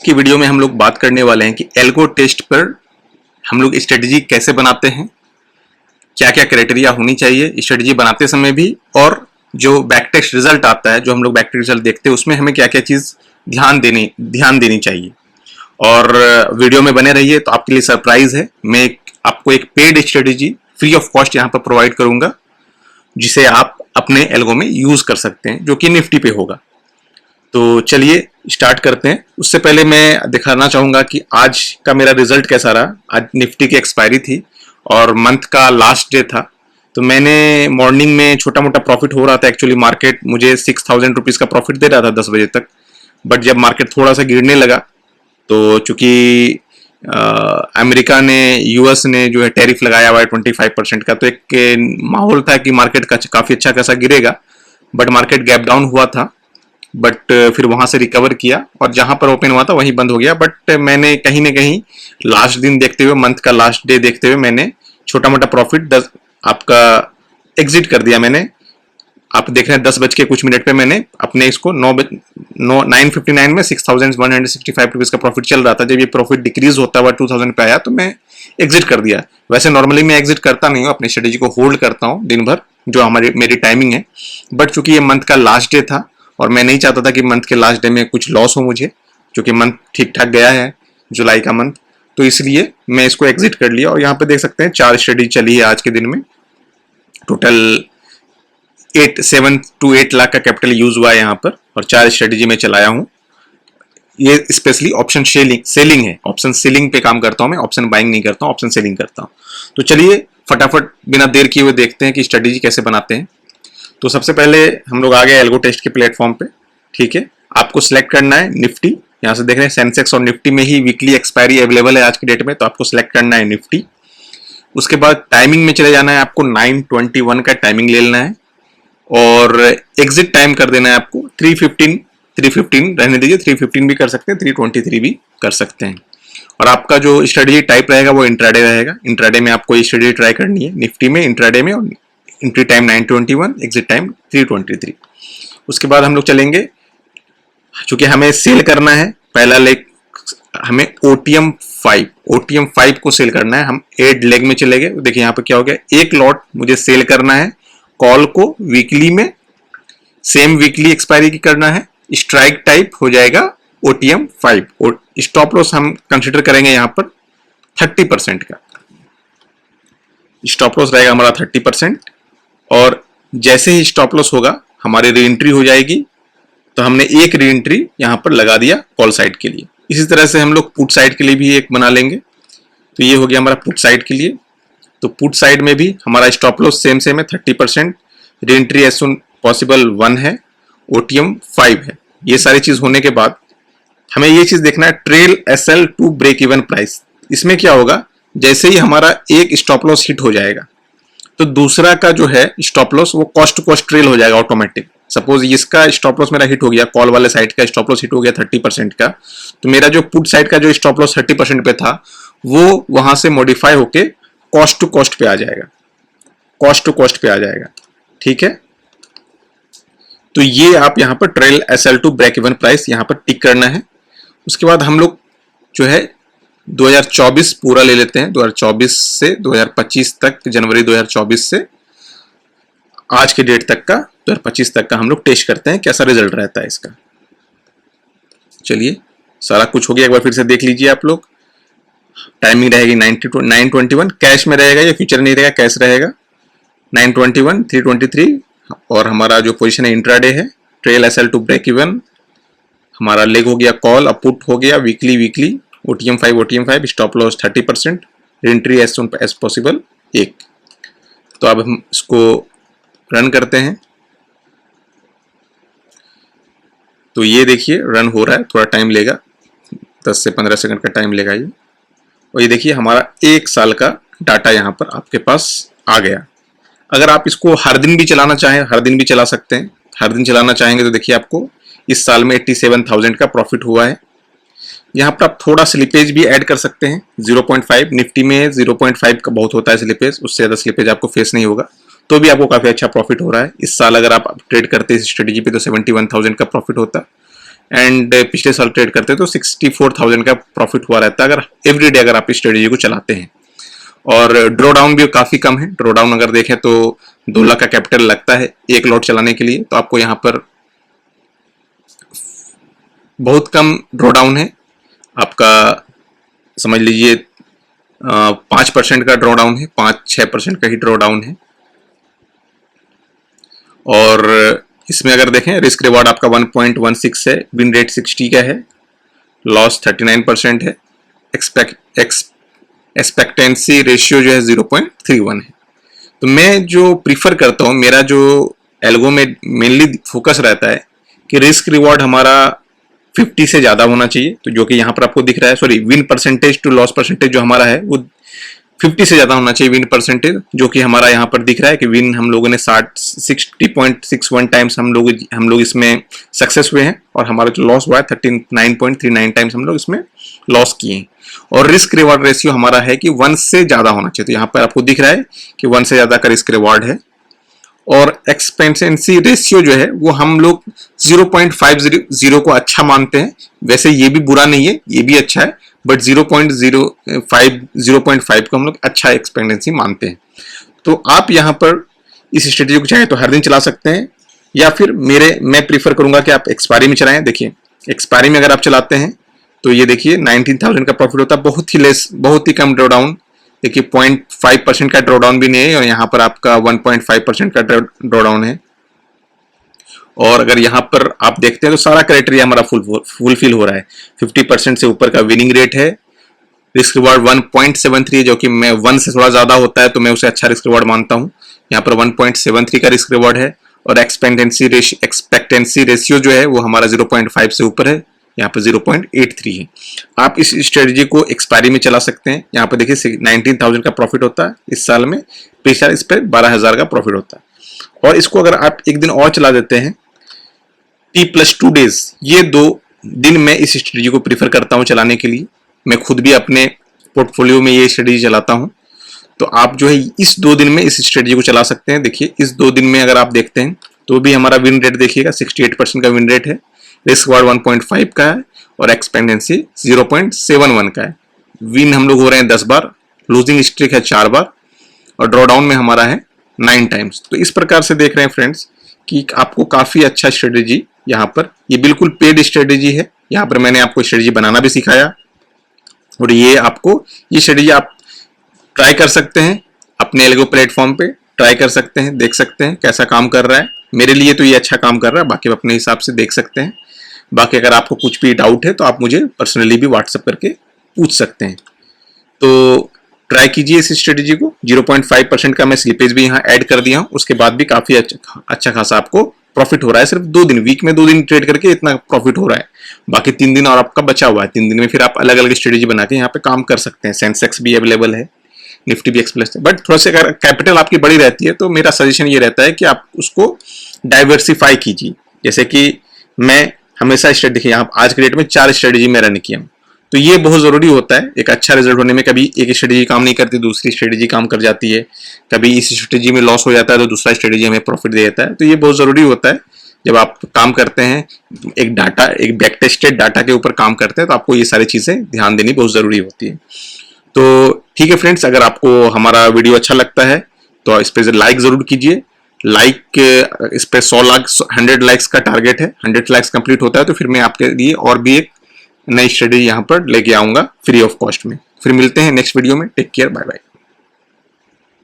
की वीडियो में हम लोग बात करने वाले हैं कि एल्गो टेस्ट पर हम लोग स्ट्रेटजी कैसे बनाते हैं, क्या क्या क्राइटेरिया होनी चाहिए स्ट्रेटजी बनाते समय भी, और जो बैक टेस्ट रिजल्ट आता है, जो हम लोग बैक टेस्ट रिजल्ट देखते हैं उसमें हमें क्या क्या चीज ध्यान देनी चाहिए। और वीडियो में बने रहिए, तो आपके लिए सरप्राइज है, मैं आपको एक paid strategy free of cost यहाँ पर प्रोवाइड करूंगा जिसे आप अपने एल्गो में यूज कर सकते हैं, जो कि निफ्टी पे होगा। तो चलिए स्टार्ट करते हैं। उससे पहले मैं दिखाना चाहूंगा कि आज का मेरा रिजल्ट कैसा रहा। आज निफ्टी की एक्सपायरी थी और मंथ का लास्ट डे था, तो मैंने मॉर्निंग में छोटा मोटा प्रॉफिट हो रहा था। एक्चुअली मार्केट मुझे 6000 रुपीज का प्रॉफिट दे रहा था 10 बजे तक, बट जब मार्केट थोड़ा सा गिरने लगा तो चूंकि अमेरिका ने, यूएस ने जो है टैरिफ लगाया हुआ है 25% का, तो एक माहौल था कि मार्केट का काफी अच्छा खासा गिरेगा, बट मार्केट गैप डाउन हुआ था। बट फिर वहां से रिकवर किया और जहां पर ओपन हुआ था वहीं बंद हो गया। बट मैंने कहीं ना कहीं लास्ट दिन देखते हुए, मंथ का लास्ट डे देखते हुए, मैंने छोटा मोटा प्रॉफिट 10 आपका एग्जिट कर दिया। मैंने, आप देख रहे हैं 10 बज के कुछ मिनट पे मैंने अपने इसको 9:59 में 6165 रुपीज का प्रॉफिट चल रहा था। जब ये प्रॉफिट डिक्रीज होता हुआ 2000 पे आया तो मैं एग्जिट कर दिया। वैसे नॉर्मली मैं एग्जिट करता नहीं हूँ, अपनी स्ट्रेटेजी को होल्ड करता हूँ दिन भर, जो मेरी टाइमिंग है। बट चूंकि ये मंथ का लास्ट डे था और मैं नहीं चाहता था कि मंथ के लास्ट डे में कुछ लॉस हो मुझे, क्योंकि मंथ ठीक ठाक गया है, जुलाई का मंथ, तो इसलिए मैं इसको एग्जिट कर लिया। और यहाँ पे देख सकते हैं 4 स्ट्रेटेजी चली है आज के दिन में। टोटल 7 to 8 लाख का कैपिटल यूज हुआ है यहाँ पर, और 4 स्ट्रेटेजी में चलाया हूँ। ये स्पेशली ऑप्शन सेलिंग है, ऑप्शन सेलिंग पे काम करता हूँ मैं, ऑप्शन बाइंग नहीं करता हूँ, ऑप्शन सेलिंग करता हूँ। तो चलिए फटाफट बिना देर किए हुए देखते हैं कि स्ट्रेटेजी कैसे बनाते हैं। तो सबसे पहले हम लोग आ गए एल्गो टेस्ट के प्लेटफॉर्म पे। ठीक है, आपको सिलेक्ट करना है निफ्टी। यहाँ से देख रहे हैं सेंसेक्स और निफ्टी में ही वीकली एक्सपायरी अवेलेबल है आज की डेट में, तो आपको सिलेक्ट करना है निफ्टी। उसके बाद टाइमिंग में चले जाना है, आपको 9:21 का टाइमिंग ले लेना है और एग्जिट टाइम कर देना है आपको 3:15 रहने दीजिए, 3:15 भी कर सकते हैं, 3:23 भी कर सकते हैं। और आपका जो स्ट्रेटेजी टाइप रहेगा वो इंट्राडे रहेगा। इंट्राडे में आपको ये स्ट्रेटेजी ट्राई करनी है निफ्टी में, इंट्राडे में, और एंट्री टाइम 9:21, एग्जिट टाइम 3:23। उसके बाद हम लोग चलेंगे, चूंकि हमें सेल करना है पहला लेग, हमें OTM5 को सेल करना है। हम 8 लेग में चले गए। देखिए यहाँ पे क्या हो गया, एक लॉट मुझे सेल करना है कॉल को वीकली में, सेम वीकली एक्सपायरी की करना है। स्ट्राइक टाइप हो जाएगा OTM5 और स्टॉप लॉस हम कंसिडर करेंगे यहाँ पर 30% का। स्टॉप लॉस रहेगा हमारा 30%, और जैसे ही स्टॉप लॉस होगा हमारी री एंट्री हो जाएगी। तो हमने एक री एंट्री यहां पर लगा दिया कॉल साइड के लिए। इसी तरह से हम लोग पुट साइड के लिए भी एक बना लेंगे। तो ये हो गया हमारा पुट साइड के लिए। तो पुट साइड में भी हमारा स्टॉप लॉस सेम है 30%, री एंट्री एज सुन पॉसिबल 1 है, OTM 5 है। ये सारी चीज होने के बाद हमें ये चीज देखना है, trail SL to break even price. इसमें क्या होगा, जैसे ही हमारा एक स्टॉप लॉस हिट हो जाएगा तो दूसरा का जो है स्टॉप लॉस वो कॉस्ट टू कॉस्ट ट्रेल हो जाएगा ऑटोमेटिक। सपोज इसका स्टॉप लॉस मेरा हिट हो गया, कॉल वाले साइड का स्टॉप लॉस हिट हो गया 30% का, तो मेरा जो पुट साइड का जो स्टॉप लॉस 30% पे था वो वहां से मॉडिफाई होके कॉस्ट टू कॉस्ट पे आ जाएगा, कॉस्ट टू कॉस्ट पे आ जाएगा। ठीक है, तो ये आप यहाँ पर trail SL to break even price यहाँ पर टिक करना है। उसके बाद हम लोग जो है 2024 पूरा ले लेते हैं, 2024 से 2025 तक, जनवरी 2024 से आज के डेट तक का 2025 तक का हम लोग टेस्ट करते हैं कैसा रिजल्ट रहता है इसका। चलिए सारा कुछ हो गया, एक बार फिर से देख लीजिए आप लोग। टाइमिंग रहेगी 9:21, कैश में रहेगा, ये फ्यूचर नहीं रहेगा, कैश रहेगा 9:21, 3:23। और हमारा जो पोजीशन है इंट्राडे है, trail SL to break even, हमारा लेग हो गया कॉल, अब पुट हो गया weekly OTM5, stop loss 30%, entry as soon as possible 1। तो अब हम इसको रन करते हैं। तो ये देखिए रन हो रहा है, थोड़ा टाइम लेगा, 10 से 15 सेकंड का टाइम लेगा ये। और ये देखिए हमारा 1 साल का डाटा यहाँ पर आपके पास आ गया। अगर आप इसको हर दिन भी चलाना चाहें, हर दिन भी चला सकते हैं। हर दिन चलाना चाहेंगे तो देखिए आपको इस साल में 87,000 का प्रॉफिट हुआ है। यहाँ पर आप थोड़ा स्लिपेज भी ऐड कर सकते हैं, 0.5, निफ्टी में 0.5 का बहुत होता है स्लिपेज, उससे ज़्यादा स्लिपेज आपको फेस नहीं होगा, तो भी आपको काफ़ी अच्छा प्रॉफिट हो रहा है। इस साल अगर आप ट्रेड करते इस स्ट्रेटेजी पे तो 71,000 का प्रॉफिट होता। एंड पिछले साल ट्रेड करते तो 64,000 का प्रॉफिट हुआ रहता है अगर एवरीडे अगर आप इस स्ट्रेटेजी को चलाते हैं। और ड्रॉ डाउन भी काफी कम है। ड्रॉ डाउन अगर देखें तो 2 लाख का कैपिटल लगता है एक लॉट चलाने के लिए, तो आपको यहाँ पर बहुत कम ड्रॉ डाउन है। आपका समझ लीजिए 5% का ड्रॉ डाउन है, 5-6% का ही ड्रॉ डाउन है। और इसमें अगर देखें रिस्क रिवॉर्ड आपका 1.16 है, विन रेट 60 का है, लॉस 39% है, एक्सपेक्टेंसी रेशियो जो है 0.31 है। तो मैं जो प्रीफर करता हूँ, मेरा जो एल्गो में मेनली फोकस रहता है कि रिस्क रिवॉर्ड हमारा 50 से ज्यादा होना चाहिए, तो जो कि यहाँ पर आपको दिख रहा है, sorry win percentage to loss percentage जो हमारा है वो 50 से ज्यादा होना चाहिए विन परसेंटेज, जो कि हमारा यहाँ पर दिख रहा है कि विन हम लोगों ने 60.61 टाइम्स हम लोग इसमें सक्सेस हुए हैं, और हमारा जो लॉस हुआ है 39.39 टाइम्स हम लोग इसमें लॉस किए हैं। और रिस्क रिवॉर्ड रेशियो हमारा है कि 1 से ज्यादा होना चाहिए, तो यहाँ पर आपको दिख रहा है कि 1 से ज्यादा का रिस्क रिवॉर्ड है। और एक्सपेंसेंसी रेशियो जो है वो हम लोग 0.50 को अच्छा मानते हैं। वैसे ये भी बुरा नहीं है, ये भी अच्छा है, बट 0.5 को हम लोग अच्छा एक्सपेंडेंसी मानते हैं। तो आप यहाँ पर इस स्ट्रेटेजी को चाहे तो हर दिन चला सकते हैं, या फिर मैं प्रीफर करूंगा कि आप एक्सपायरी में चलाएं। देखिए एक्सपायरी में अगर आप चलाते हैं तो ये देखिए 19,000 का प्रॉफिट होता है, बहुत ही लेस, बहुत ही कम ड्रॉडाउन। देखिए 0.5% का ड्रॉडाउन भी नहीं है, और यहाँ पर आपका 1.5% का ड्रॉडाउन है। और अगर यहाँ पर आप देखते हैं तो सारा क्राइटेरिया हमारा फुलफिल हो रहा है। 50% से ऊपर का विनिंग रेट है, रिस्क रिवॉर्ड 1.73 है, जो कि मैं 1 से थोड़ा ज्यादा होता है तो मैं उसे अच्छा रिस्क रिवॉर्ड मानता हूँ। यहाँ पर 1.73 का रिस्क रिवॉर्ड है, और एक्सपेक्टेंसी रेशियो जो है वो हमारा 0.5 से ऊपर है, यहाँ पर 0.83 है। आप इस स्ट्रेटेजी को एक्सपायरी में चला सकते हैं। यहाँ पर देखिए 19,000 का प्रॉफिट होता है इस साल में, पिछले साल इस पर 12,000 का प्रॉफिट होता है। और इसको अगर आप एक दिन और चला देते हैं, T+2 डेज, ये 2 दिन मैं इस स्ट्रेटेजी को प्रीफर करता हूँ चलाने के लिए। मैं खुद भी अपने पोर्टफोलियो में ये स्ट्रेटेजी चलाता हूँ, तो आप जो है इस 2 दिन में इस स्ट्रेटेजी को चला सकते हैं। देखिए इस 2 दिन में अगर आप देखते हैं तो भी हमारा विन रेट देखिएगा 68% का विन रेट है, रिस्क रिवॉर्ड 1.5 का है, और एक्सपेंडेंसी 0.71 का है। विन हम लोग हो रहे हैं 10 बार, लूजिंग स्ट्रिक है 4 बार, और ड्रॉडाउन में हमारा है 9 टाइम्स। तो इस प्रकार से देख रहे हैं फ्रेंड्स कि आपको काफी अच्छा स्ट्रेटेजी यहाँ पर, ये बिल्कुल पेड स्ट्रेटेजी है। यहाँ पर मैंने आपको स्ट्रेटेजी बनाना भी सिखाया, और ये स्ट्रेटेजी आप ट्राई कर सकते हैं अपने एल्गो प्लेटफॉर्म पे, ट्राई कर सकते हैं, देख सकते हैं कैसा काम कर रहा है। मेरे लिए तो ये अच्छा काम कर रहा है, बाकी अपने हिसाब से देख सकते हैं। बाकी अगर आपको कुछ भी डाउट है तो आप मुझे पर्सनली भी व्हाट्सएप करके पूछ सकते हैं। तो ट्राई कीजिए इस स्ट्रेटेजी को। 0.5% का मैं स्लिपेज भी यहाँ ऐड कर दिया हूँ, उसके बाद भी काफी अच्छा खासा आपको प्रॉफिट हो रहा है। सिर्फ 2 दिन, वीक में 2 दिन ट्रेड करके इतना प्रॉफिट हो रहा है, बाकी 3 दिन और आपका बचा हुआ है। 3 दिन में फिर आप अलग अलग स्ट्रेटेजी बना के यहाँ पे काम कर सकते हैं। सेंसेक्स भी अवेलेबल है, निफ्टी भी एक्सप्लेस है, बट थोड़ा सा अगर कैपिटल आपकी बड़ी रहती है तो मेरा सजेशन ये रहता है कि आप उसको डाइवर्सिफाई कीजिए। जैसे कि मैं हमेशा स्ट्रेटेजी, यहाँ आज के डेट में 4 स्ट्रेटेजी में रन किया हूँ, तो ये बहुत जरूरी होता है एक अच्छा रिजल्ट होने में। कभी एक स्ट्रेटेजी काम नहीं करती, दूसरी स्ट्रेटेजी काम कर जाती है, कभी इस स्ट्रेटेजी में लॉस हो जाता है तो दूसरा स्ट्रेटेजी हमें प्रॉफिट दे देता है। तो ये बहुत जरूरी होता है जब आप काम करते हैं, एक बैक टेस्टेड डाटा के ऊपर काम करते हैं, तो आपको ये सारी चीजें ध्यान देनी बहुत जरूरी होती है। तो ठीक है फ्रेंड्स, अगर आपको हमारा वीडियो अच्छा लगता है तो इस पर लाइक जरूर कीजिए। इस पे 100 लाइक्स का टारगेट है। 100 लाइक्स कंप्लीट होता है तो फिर मैं आपके लिए और भी एक नई स्टडी यहाँ पर लेके आऊंगा फ्री ऑफ कॉस्ट में। फिर मिलते हैं नेक्स्ट वीडियो में। Take care, bye bye.